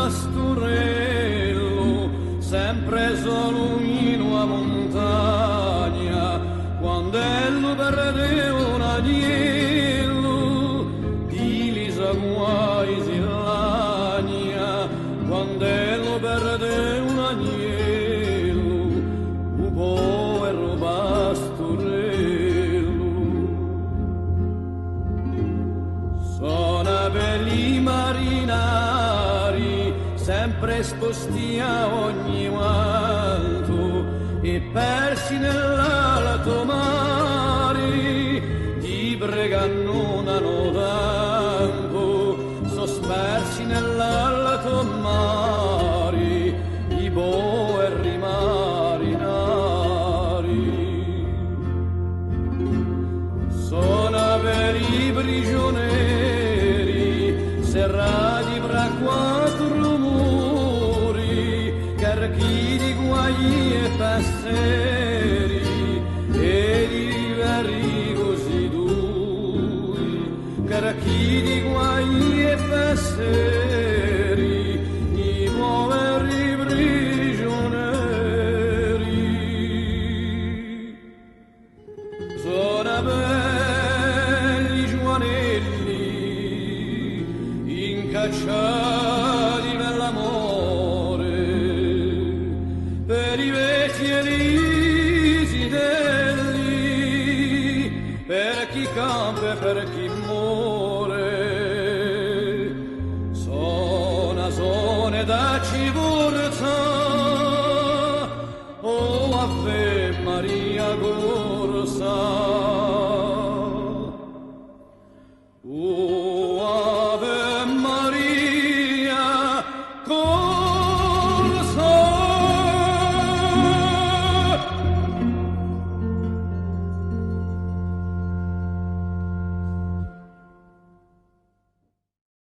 pastorello, sempre solo in una montagna, quando ello perde un agnello, di lisa guai si lagna, quando ello perde un agnello, un povero pastorello. Sono belli marinari, sempre sposti a ogni quanto, e persi nell'alto mare, ti pregano non hanno tempo, sospersi nell'alto mare, i poveri marinari. Sono veri prigionieri, serrati fra quattro muri, carchi di guai e passeri, e di veri così duri, carchi di guai e passeri, i poveri prigionieri. Sono belli giovanelli, incacciati nell'amore, per i vecchi e i sidelli, per chi campa e per chi muore.